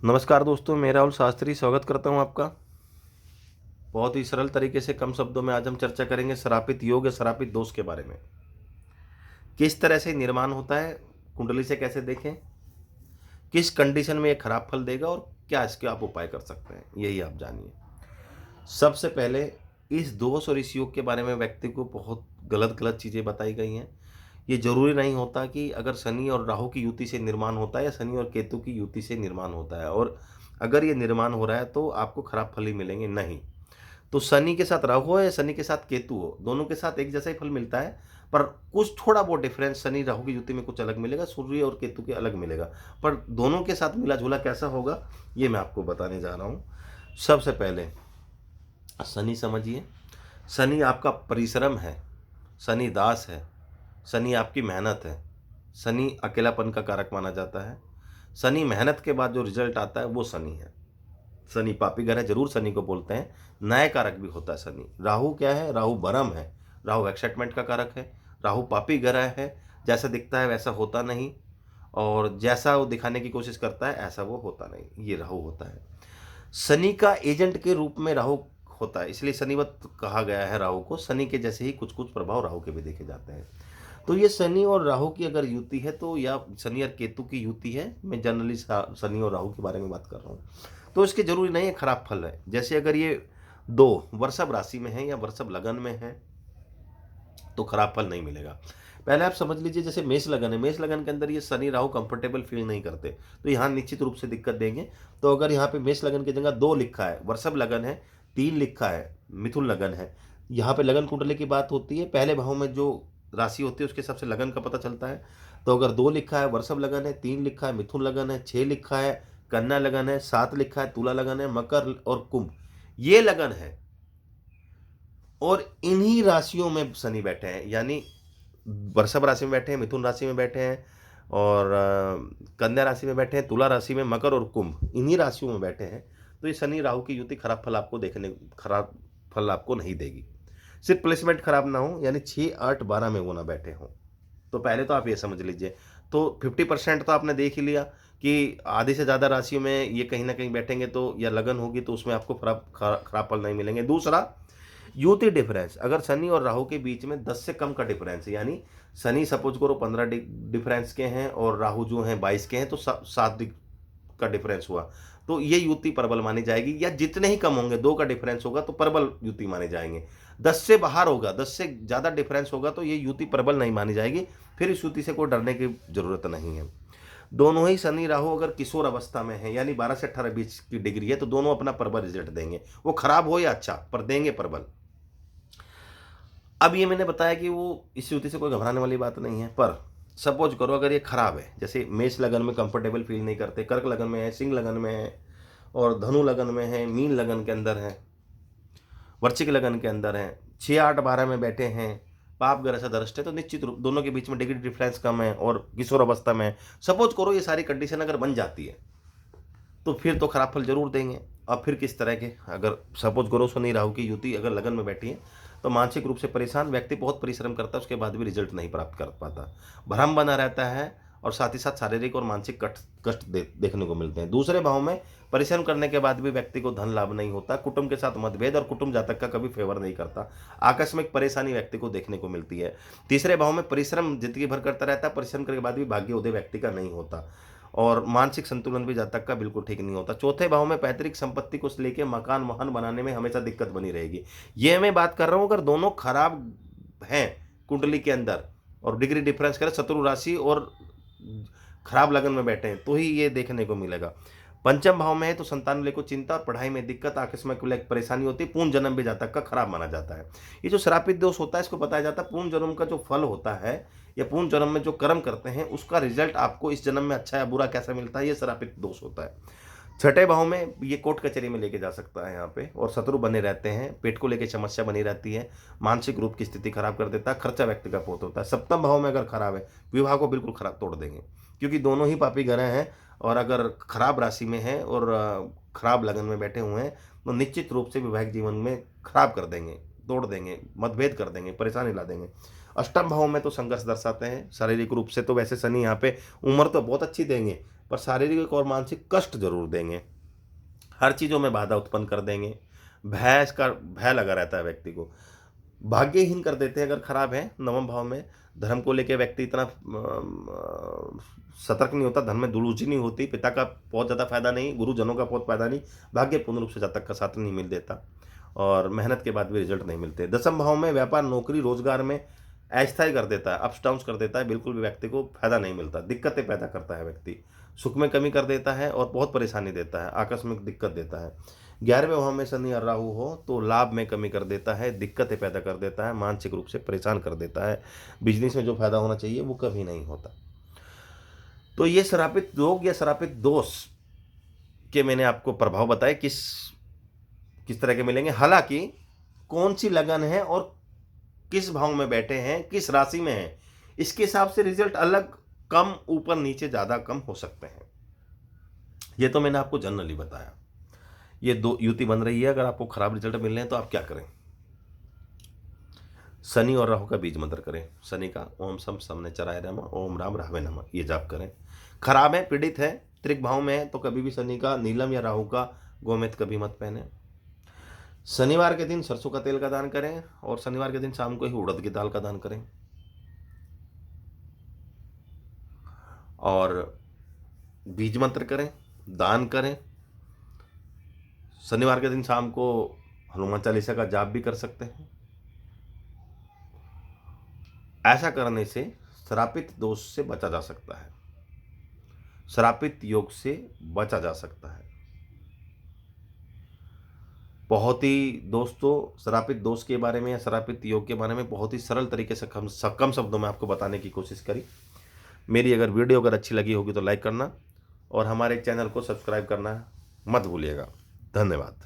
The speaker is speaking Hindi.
नमस्कार दोस्तों, मैं राहुल शास्त्री स्वागत करता हूं आपका। बहुत ही सरल तरीके से कम शब्दों में आज हम चर्चा करेंगे श्रापित योग या श्रापित दोष के बारे में। किस तरह से निर्माण होता है, कुंडली से कैसे देखें, किस कंडीशन में ये खराब फल देगा और क्या इसके आप उपाय कर सकते हैं, यही आप जानिए। सबसे पहले इस दोष और इस योग के बारे में व्यक्ति को बहुत गलत गलत चीज़ें बताई गई हैं। ये जरूरी नहीं होता कि अगर शनि और राहु की युति से निर्माण होता है या शनि और केतु की युति से निर्माण होता है और अगर ये निर्माण हो रहा है तो आपको खराब फल ही मिलेंगे, नहीं। तो शनि के साथ राहु हो या शनि के साथ केतु हो, दोनों के साथ एक जैसा ही फल मिलता है, पर कुछ थोड़ा बहुत डिफरेंस शनि राहु की युति में कुछ अलग मिलेगा, सूर्य और केतु के अलग मिलेगा। पर दोनों के साथ मिला जुला कैसा होगा ये मैं आपको बताने जा रहा हूँ। सबसे पहले शनि समझिए। शनि आपका परिश्रम है, शनि दास है, शनि आपकी मेहनत है, शनि अकेलापन का कारक माना जाता है। शनि मेहनत के बाद जो रिजल्ट आता है वो शनि है। शनि पापी ग्रह जरूर शनि को बोलते हैं, न्याय कारक भी होता है शनि। राहु क्या है? राहु बरम है, राहु एक्साइटमेंट का कारक है। राहु पापी ग्रह है, जैसा दिखता है वैसा होता नहीं और जैसा वो दिखाने की कोशिश करता है ऐसा वो होता नहीं, ये राहु होता है। शनि का एजेंट के रूप में राहु होता है, इसलिए शनिवत कहा गया है राहु को। शनि के जैसे ही कुछ कुछ प्रभाव राहु के भी देखे जाते हैं। तो ये शनि और राहु की अगर युति है तो, या शनि और केतु की युति है, मैं जनरली शनि और राहु के बारे में बात कर रहा हूँ, तो इसके जरूरी नहीं है खराब फल है। जैसे अगर ये दो वृषभ राशि में है या वृषभ लगन में है तो खराब फल नहीं मिलेगा। पहले आप समझ लीजिए, जैसे मेष लगन है, मेष लगन के अंदर ये शनि राहु कंफर्टेबल फील नहीं करते तो यहाँ निश्चित रूप से दिक्कत देंगे। तो अगर यहाँ पे मेष लगन की जगह 2 लिखा है, वृषभ लगन है, 3 लिखा है, मिथुन लगन है, यहाँ पे लगन कुंडली की बात होती है, पहले भाव में जो राशि होती है उसके हिसाब से लगन का पता चलता है। तो अगर 2 लिखा है वृषभ लगन है, 3 लिखा है मिथुन लगन है, 6 लिखा है कन्या लगन है, 7 लिखा है तुला लगन है, मकर और कुंभ ये लगन है, और इन्हीं राशियों में शनि बैठे हैं, यानी वृषभ राशि में बैठे हैं, मिथुन राशि में बैठे हैं और कन्या राशि में बैठे हैं, तुला राशि में, मकर और कुंभ इन्हीं राशियों में बैठे हैं। तो ये शनि राहु की युति खराब फल आपको नहीं देगी। सिर्फ प्लेसमेंट खराब ना हो, यानी 6, 8, 12 में वो ना बैठे हों। तो पहले तो आप ये समझ लीजिए। तो 50% तो आपने देख ही लिया कि आधी से ज़्यादा राशियों में ये कहीं ना कहीं बैठेंगे तो, या लगन होगी तो उसमें आपको खराब फल नहीं मिलेंगे। दूसरा, युति डिफरेंस। अगर शनि और राहु के बीच में 10 से कम का डिफरेंस है, यानी शनि सपोज करो 15 डिफरेंस के हैं और राहु जो हैं 22 के हैं, तो 7 का डिफरेंस हुआ तो ये युति प्रबल मानी जाएगी। या जितने ही कम होंगे, 2 का डिफरेंस होगा तो प्रबल युति माने जाएंगे। 10 से बाहर होगा, 10 से ज़्यादा डिफरेंस होगा तो ये युति प्रबल नहीं मानी जाएगी। फिर इस युति से कोई डरने की जरूरत नहीं है। दोनों ही शनि राहु अगर किशोर अवस्था में है, यानी 12 से 18 बीच की डिग्री है, तो दोनों अपना प्रबल रिजल्ट देंगे। वो खराब हो या अच्छा, पर देंगे प्रबल। अब ये मैंने बताया कि वो इस युति से कोई घबराने वाली बात नहीं है, पर सपोज करो अगर ये खराब है, जैसे मेष लगन में कंफर्टेबल फील नहीं करते, कर्क लगन में है, सिंह लगन में है और धनु लगन में है, मीन लगन के अंदर है, वृश्चिक लगन के अंदर है, 6, 8, 12 में बैठे हैं, पाप ग्रह से दृष्ट है, तो निश्चित रूप दोनों के बीच में डिग्री डिफरेंस कम है और किशोर अवस्था में है। सपोज करो ये सारी कंडीशन अगर बन जाती है तो फिर तो खराब फल जरूर देंगे। अब फिर किस तरह के, अगर सपोज करो शनि राहु की युति अगर लगन में बैठी है तो मानसिक रूप से परेशान व्यक्ति बहुत परिश्रम करता है, उसके बाद भी रिजल्ट नहीं प्राप्त कर पाता, भ्रम बना रहता है और साथ ही साथ शारीरिक और मानसिक कष्ट देखने को मिलते हैं। दूसरे भाव में परिश्रम करने के बाद भी व्यक्ति को धन लाभ नहीं होता, कुटुंब के साथ मतभेद और कुटुंब जातक का कभी फेवर नहीं करता, आकस्मिक परेशानी व्यक्ति को देखने को मिलती है। तीसरे भाव में परिश्रम जिंदगी भर करता रहता है, परिश्रम करने के बाद भी भाग्योदय व्यक्ति का नहीं होता और मानसिक संतुलन भी जातक का बिल्कुल ठीक नहीं होता। चौथे भाव में पैतृक संपत्ति को लेकर मकान वाहन बनाने में हमेशा दिक्कत बनी रहेगी। ये मैं बात कर रहा हूं अगर दोनों खराब हैं कुंडली के अंदर और डिग्री डिफरेंस करें, शत्रु राशि और खराब लगन में बैठे हैं, तो ही ये देखने को मिलेगा। पंचम भाव में है तो संतान लेकर चिंता और पढ़ाई में दिक्कत, आकस्मिक परेशानी होती है, पूर्ण जन्म भी जातक का खराब माना जाता है। ये जो श्रापित दोष होता है इसको बताया जाता है पूर्ण जन्म का जो फल होता है या पूर्ण जन्म में जो कर्म करते हैं उसका रिजल्ट आपको इस जन्म में अच्छा या बुरा कैसा मिलता है, ये श्रापित दोष होता है। छठे भाव में ये कोर्ट कचहरी में लेके जा सकता है यहाँ पे, और शत्रु बने रहते हैं, पेट को लेके समस्या बनी रहती है, मानसिक रूप की स्थिति खराब कर देता है, खर्चा व्यक्ति का बहुत होता है। सप्तम भाव में अगर खराब है, विवाह को बिल्कुल खराब तोड़ देंगे, क्योंकि दोनों ही पापी ग्रह हैं और अगर खराब राशि में है और खराब लगन में बैठे हुए हैं तो निश्चित रूप से वैवाहिक जीवन में खराब कर देंगे, तोड़ देंगे, मतभेद कर देंगे, परेशानी ला देंगे। अष्टम भाव में तो संघर्ष दर्शाते हैं शारीरिक रूप से, तो वैसे शनि यहाँ पे उम्र तो बहुत अच्छी देंगे पर शारीरिक और मानसिक कष्ट जरूर देंगे। हर चीज़ों में बाधा उत्पन्न कर देंगे। भय लगा रहता है व्यक्ति को, भाग्यहीन कर देते हैं अगर खराब है। नवम भाव में धर्म को लेकर व्यक्ति इतना सतर्क नहीं होता, धर्म में रुचि नहीं होती, पिता का बहुत ज़्यादा फायदा नहीं, गुरुजनों का बहुत फायदा नहीं, भाग्य पूर्ण रूप से जातक का साथ नहीं मिल देता और मेहनत के बाद भी रिजल्ट नहीं मिलते। दसम भाव में व्यापार नौकरी रोजगार में अस्थायी कर देता है, अप्स डाउन्स कर देता है, बिल्कुल भी व्यक्ति को फायदा नहीं मिलता, दिक्कतें पैदा करता है व्यक्ति, सुख में कमी कर देता है और बहुत परेशानी देता है, आकस्मिक दिक्कत देता है। 11वें भाव में शनि और राहु हो तो लाभ में कमी कर देता है, दिक्कतें पैदा कर देता है, मानसिक रूप से परेशान कर देता है, बिजनेस में जो फायदा होना चाहिए वो कभी नहीं होता। तो ये श्रापित योग या श्रापित दोष के मैंने आपको प्रभाव बताए किस तरह के मिलेंगे। हालांकि कौन सी लगन है और किस भाव में बैठे हैं, किस राशि में है, इसके हिसाब से रिजल्ट अलग, कम, ऊपर नीचे, ज्यादा कम हो सकते हैं। ये तो मैंने आपको जनरली बताया। ये दो युति बन रही है, अगर आपको खराब रिजल्ट मिल रहे हैं तो आप क्या करें? शनि और राहु का बीज मंत्र करें। शनि का ओम सम समनेचराय नमः, ओम राम राहवे नमः, ये जाप करें। खराब है, पीड़ित है, त्रिक भाव में है तो कभी भी शनि का नीलम या राहु का गोमेद कभी मत पहने। शनिवार के दिन सरसों का तेल का दान करें और शनिवार के दिन शाम को ही उड़द की दाल का दान करें। और बीज मंत्र करें, दान करें। शनिवार के दिन शाम को हनुमान चालीसा का जाप भी कर सकते हैं। ऐसा करने से श्रापित दोष से बचा जा सकता है, श्रापित योग से बचा जा सकता है। बहुत ही दोस्तों, श्रापित दोष के बारे में या श्रापित योग के बारे में बहुत ही सरल तरीके से कम शब्दों में आपको बताने की कोशिश करी। मेरी अगर वीडियो अगर अच्छी लगी होगी तो लाइक करना और हमारे चैनल को सब्सक्राइब करना मत भूलिएगा। धन्यवाद।